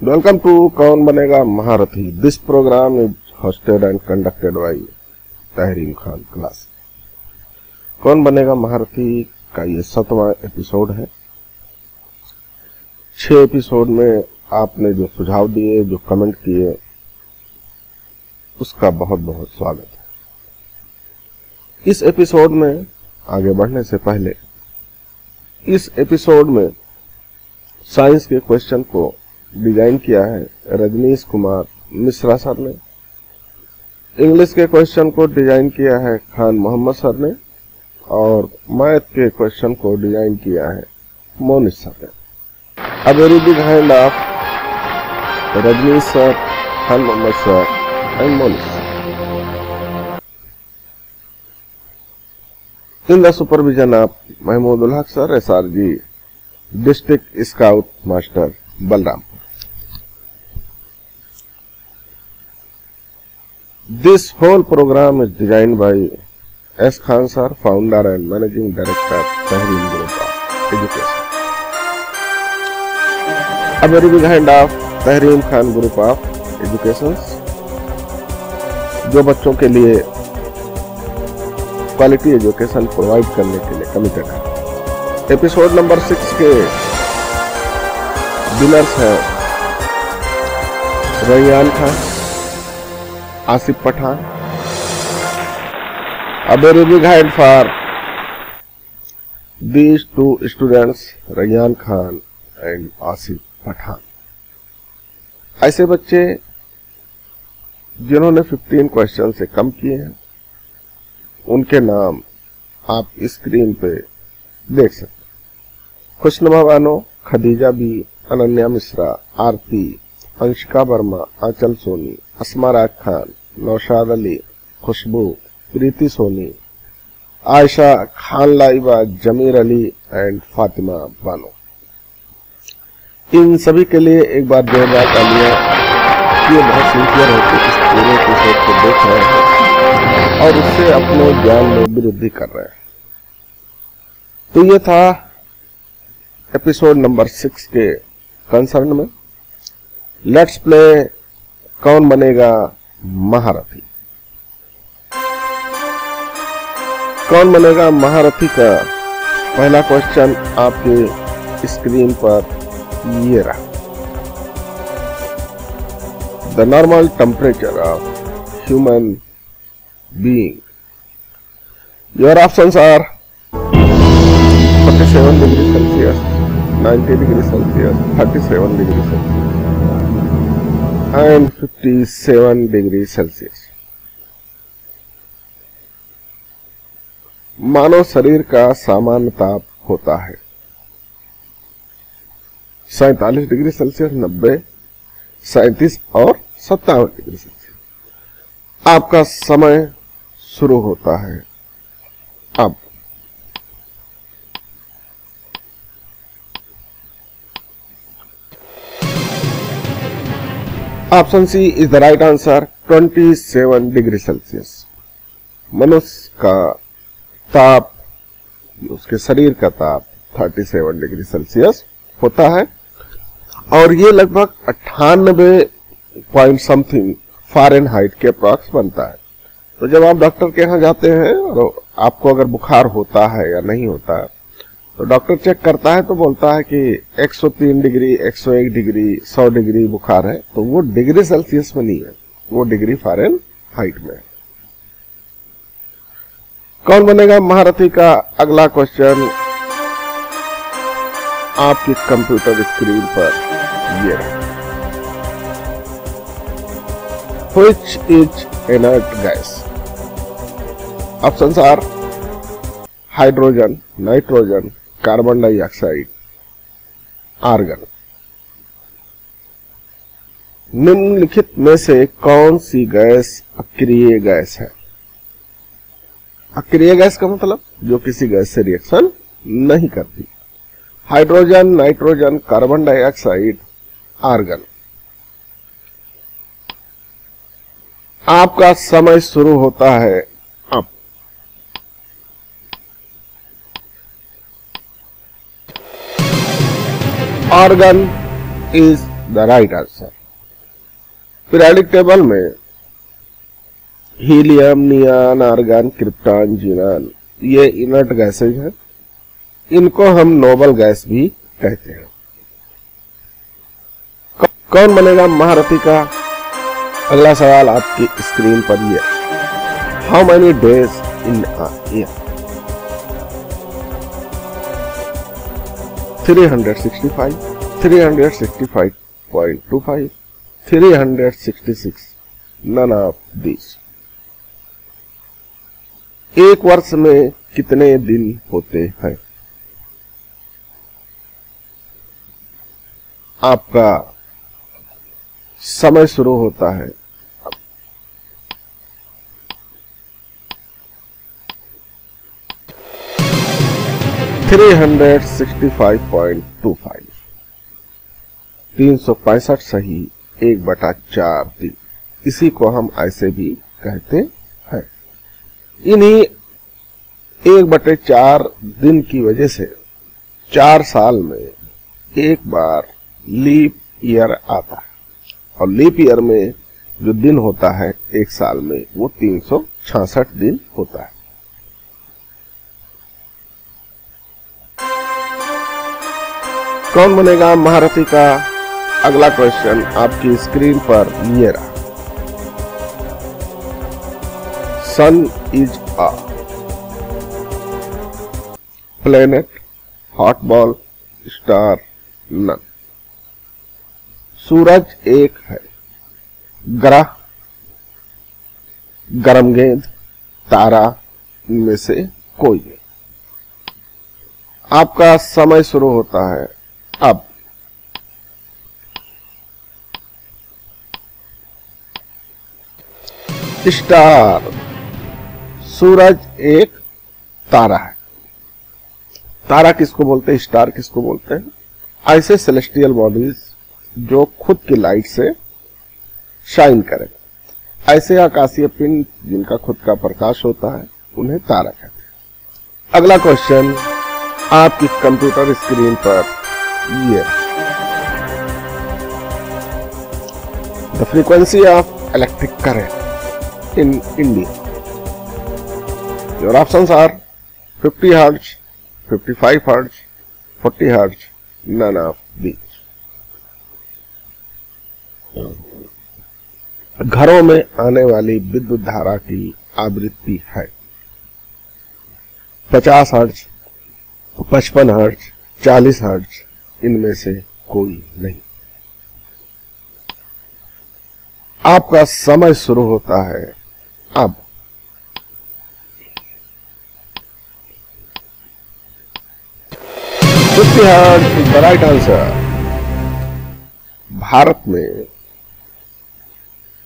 Welcome to कौन बनेगा महारथी। This program is hosted and conducted by Tahreem Khan class. कौन बनेगा महारथी का ये 7वां एपिसोड है। 6 एपिसोड में आपने जो सुझाव दिए, जो कमेंट किए, उसका बहुत बहुत स्वागत है। इस एपिसोड में आगे बढ़ने से पहले, इस एपिसोड में साइंस के क्वेश्चन को डिजाइन किया है रजनीश कुमार मिश्रा सर ने। इंग्लिश के क्वेश्चन को डिजाइन किया है खान मोहम्मद सर ने और मैथ के क्वेश्चन को डिजाइन किया है मोनिश सर ने। A very big hand of Rajneesh sir, Khan Mohammad sir and Monish. In the supervision of Mahmudul Haq sir, SRG, district scout master Balram. This whole program is designed by S. Khan sir, founder and managing director, Tahrim Group of Education. A very big hand of Tahrim Khan Group of Education, जो बच्चों के लिए quality education provide करने के लिए committed है। Episode number 6 के winners हैं Rayyan Khan, Asif Pathan. A very big hand for these two students, Rayyan Khan and Asif Pathan. ऐसे बच्चे जिन्होंने 15 क्वेश्चन से कम किए हैं, उनके नाम आप स्क्रीन पे देख सकते। खुशनुमा बानो, खदीजा बी, अनन्या मिश्रा, आरती, अंशिका वर्मा, आंचल सोनी, अस्मा राज खान, नौशाद अली, खुशबू, प्रीति सोनी, आयशा खान लाइबा, जमीर अली एंड फातिमा बानो। इन सभी के लिए एक बार जोरदार तालियां। ये बहुत सिंसियर होकर इस पूरे एपिसोड को देख रहे हैं और उससे अपने ज्ञान में वृद्धि कर रहे हैं। तो ये था एपिसोड नंबर 6 के कंसर्न में। लेट्स प्ले कौन बनेगा महारथी। कौन बनेगा महारथी का पहला क्वेश्चन आपके स्क्रीन पर ये रहा। The normal temperature of human being. Your options are 47 degree celsius, 90 degree celsius, 37 degree celsius and 57 degree celsius. मानव शरीर का सामान्य ताप होता है 47 डिग्री सेल्सियस, 90, 37 और 57 डिग्री सेल्सियस। आपका समय शुरू होता है अब। Option c is the right answer, 27 degree Celsius. मनुष्य का ताप, उसके शरीर का ताप 37 डिग्री सेल्सियस होता है और ये लगभग 98 पॉइंट समथिंग फ़ारेनहाइट के अप्रॉक्स बनता है। तो जब आप डॉक्टर के यहाँ जाते हैं और आपको अगर बुखार होता है या नहीं होता है, तो डॉक्टर चेक करता है तो बोलता है कि 103 डिग्री, 101 डिग्री, 100 डिग्री बुखार है, तो वो डिग्री सेल्सियस में नहीं है, वो डिग्री फ़ारेनहाइट में है। कौन बनेगा महारथी का अगला क्वेश्चन आपकी कंप्यूटर स्क्रीन पर ये है। Which is inert gas? Options are hydrogen, nitrogen, carbon dioxide, argon. निम्नलिखित में से कौन सी गैस अक्रिय गैस है? अक्रिय गैस का मतलब जो किसी गैस से रिएक्शन नहीं करती। Hydrogen, nitrogen, carbon dioxide, argon. आपका समय शुरू होता है अब। Argon is the right answer. Periodic table में helium, neon, argon, krypton, xenon ये इनर्ट गैसेज हैं। इनको हम नोबल गैस भी कहते हैं। कौन बनेगा महारथी का? अगला सवाल आपकी स्क्रीन पर ये, how many days in a year? 365, 365.25, 366, none of these। एक वर्ष में कितने दिन होते हैं? आपका समय शुरू होता है 365.25, 365 सही 1/4 दिन, इसी को हम ऐसे भी कहते हैं। इन्हीं 1/4 दिन की वजह से 4 साल में एक बार लीप ईयर आता है, और लीप ईयर में जो दिन होता है एक साल में वो 366 दिन होता है। कौन बनेगा महारथी का? अगला क्वेश्चन आपकी स्क्रीन पर ये रहा, sun is a planet, hot ball, star, none. सूरज एक है, ग्रह, गर्म गेंद, तारा, इनमें से कोई नहीं। आपका समय शुरू होता है अब। स्टार, सूरज एक तारा है। तारा किसको बोलते हैं, स्टार किसको बोलते हैं? ऐसे सेलेस्टियल बॉडीज जो खुद की लाइट से शाइन करें, ऐसे आकाशीय पिंड जिनका खुद का प्रकाश होता है, उन्हें तारा कहते हैं। अगला क्वेश्चन आपकी कंप्यूटर स्क्रीन पर ये, the frequency of electric current in India. Your options are 50 hertz, 55 hertz, 40 hertz, none of these। घरों में आने वाली विद्युत धारा की आवृत्ति है 50 हर्ट्ज, 55 हर्ट्ज, 40 हर्ट्ज, इनमें से कोई नहीं। आपका समय शुरू होता है अब। Is the right answer. Bharat में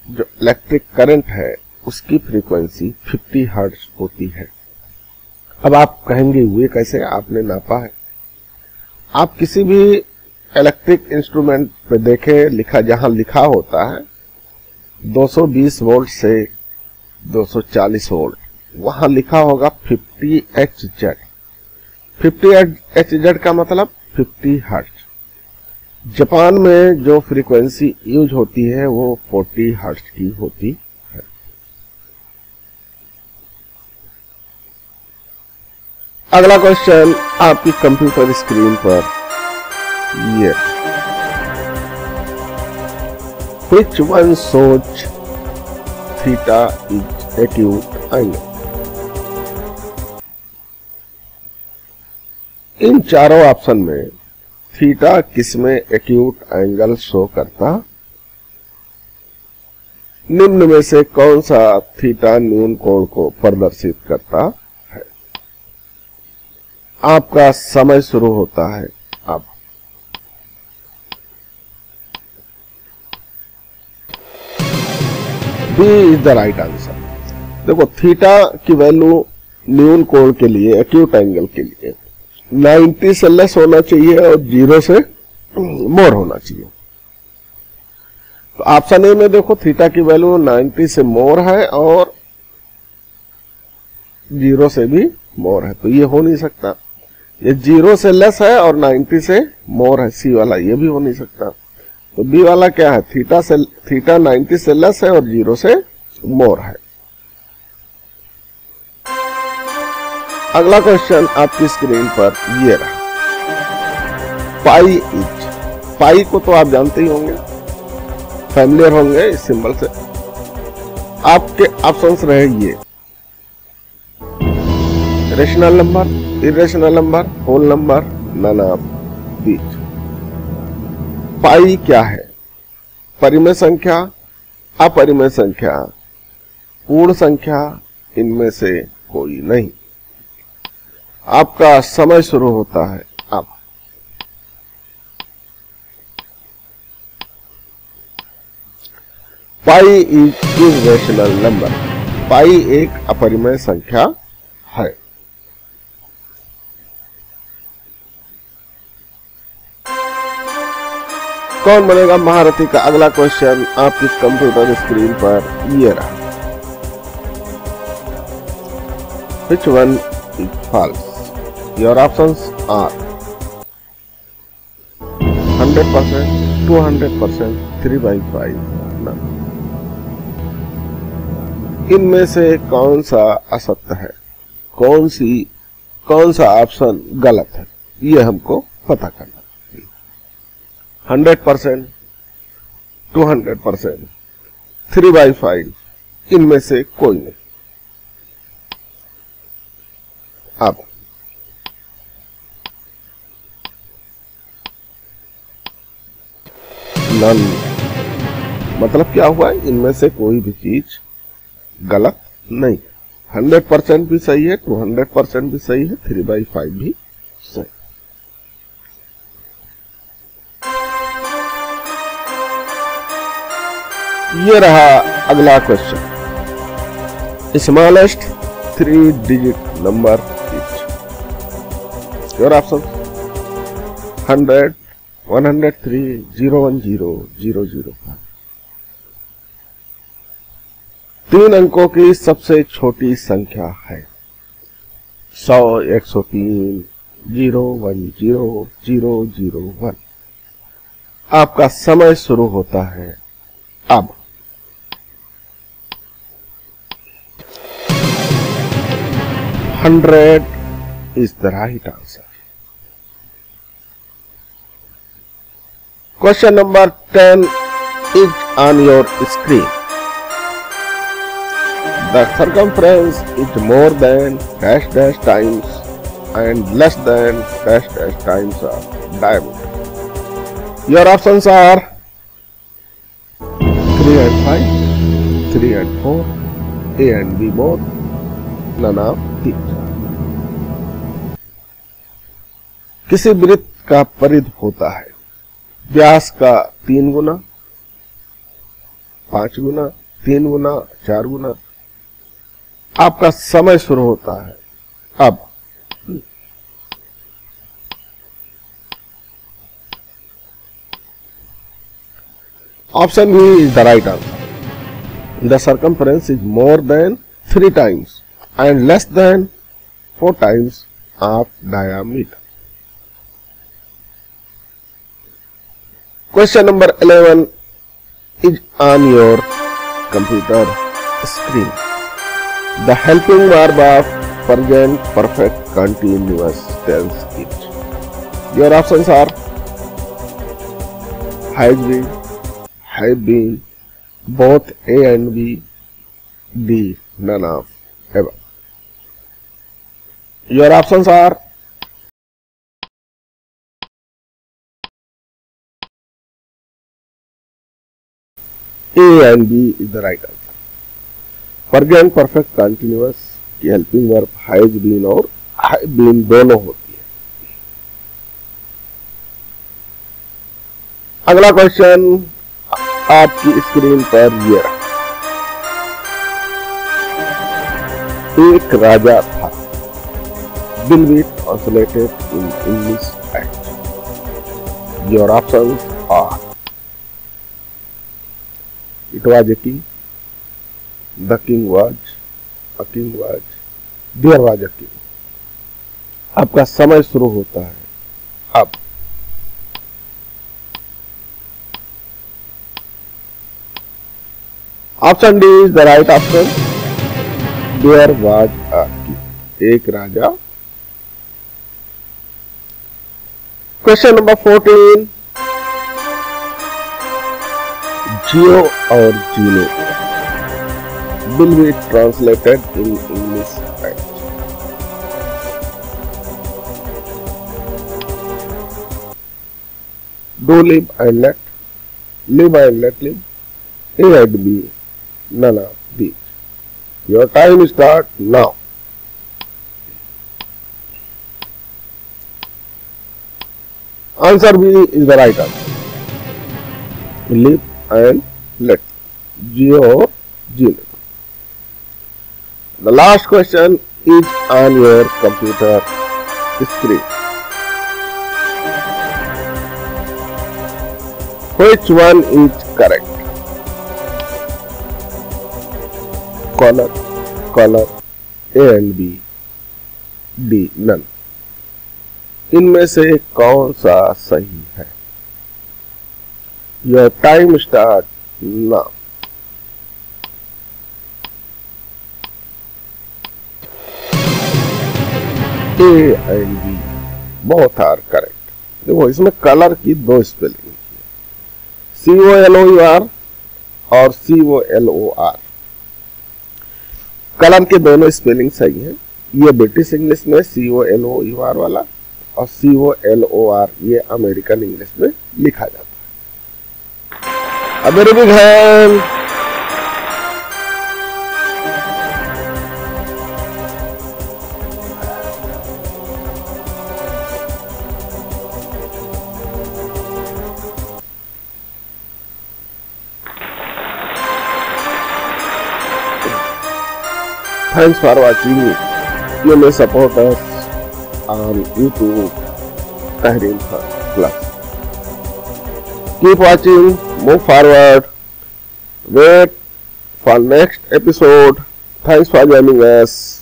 जो इलेक्ट्रिक करंट है उसकी फ्रीक्वेंसी 50 हर्ट्ज होती है। अब आप कहेंगे ये कैसे, आपने नापा है? आप किसी भी इलेक्ट्रिक इंस्ट्रूमेंट पे देखें, जहां लिखा होता है 220 वोल्ट से 240 वोल्ट, वहां लिखा होगा 50 HZ। 50 HZ का मतलब 50 हर्ट्ज। जापान में जो फ्रीक्वेंसी यूज होती है वो 40 हर्ट्ज की होती है। अगला क्वेश्चन आपकी कंप्यूटर स्क्रीन पर ये, Which one shows theta is acute angle? इन चारों ऑप्शन में थीटा किसमें एक्यूट एंगल शो करता? निम्न में से कौन सा थीटा न्यून कोण को प्रदर्शित करता है? आपका समय शुरू होता है अब। B is the right answer. देखो, थीटा की वैल्यू न्यून कोण के लिए, एक्यूट एंगल के लिए 90 से लेस होना चाहिए और 0 से मोर होना चाहिए। तो ऑप्शन ए में देखो, थीटा की वैल्यू 90 से मोर है और 0 से भी मोर है, तो ये हो नहीं सकता। ये 0 से लेस है और 90 से मोर है, सी वाला ये भी हो नहीं सकता। तो बी वाला क्या है, थीटा 90 से लेस है और 0 से मोर है। अगला क्वेश्चन आपकी स्क्रीन पर ये रहा, पाई इज। पाई को तो आप जानते ही होंगे, फैमिलियर होंगे इस सिंबल से। आपके ऑप्शंस रहे ये, rational number, irrational number, whole number, none of these. Pi क्या है, परिमेय संख्या, अपरिमेय संख्या, पूर्ण संख्या, इनमें से कोई नहीं। आपका समय शुरू होता है अब। Pi is irrational number. Pi एक अपरिमेय संख्या है। कौन बनेगा महारथी का अगला क्वेश्चन आपकी कंप्यूटर स्क्रीन पर ये रहा, Which one is false? Your options are 100%, 200%, 3/5, none. इनमें से कौन सा असत्य है, कौन सा ऑप्शन गलत है, ये हमको पता करना। 100%, 200%, 3/5, इनमें से कोई नहीं। अब नन मतलब क्या हुआ, इनमें से कोई भी चीज गलत नहीं। 100% भी सही है, 200% भी सही है, 3/5 भी सही। ये रहा अगला question, smallest 3 digit number is. Your option 100, 103, 010, 005। 3 अंकों की सबसे छोटी संख्या है 100, 103, 010, 001। आपका समय शुरू होता है अब। 100 is the right answer. Question number 10 is on your screen. The circumference is more than dash dash times and less than dash dash times of diameter. Your options are 3 and 5, 3 and 4, A and B both, none of these. किसी वृत्त का परिधि होता है व्यास का 3 गुना, 5 गुना, 3 गुना, 4 गुना। आपका समय शुरू होता है अब। Option b is the right answer. The circumference is more than 3 times and less than 4 times of diameter. Question number 11 is on your computer screen. The helping verb of present perfect continuous tense is. Your options are has been, have been, both A and B, D, none of ever. Your options are A and B is the right answer. Present perfect continuous की helping verb has been और have been दोनों होती है। अगला question आपकी screen पर ये रहा, एक राजा था। Will be translated in English as. Your options are it was a king, the king was, a king was, there was a king. आपका समय शुरू होता है अब। Option d is the right option. There was a king, एक राजा। Question number 14, जियो और जीनो will be translated in English as do live and let, live and let live, A and B, none of these. Your time starts now. Answer B is the right answer. Live and let, Geo or Gino. The last question is on your computer screen. Which one is correct? Color, color, A and B, D, none. इनमें से कौन सा सही है? Your time start now. A and B both are correct. देखो इसमें colour की दो स्पेलिंग, COLOUR और COLOR। कलर के दोनों स्पेलिंग सही हैं। ये ब्रिटिश इंग्लिश में COLOUR वाला और COLOR ये अमेरिकन इंग्लिश में लिखा जाता है। अब मेरे big hand, thanks for watching. You may support us on YouTube, Tahreem Plus. Keep watching, move forward, wait for next episode. Thanks for joining us.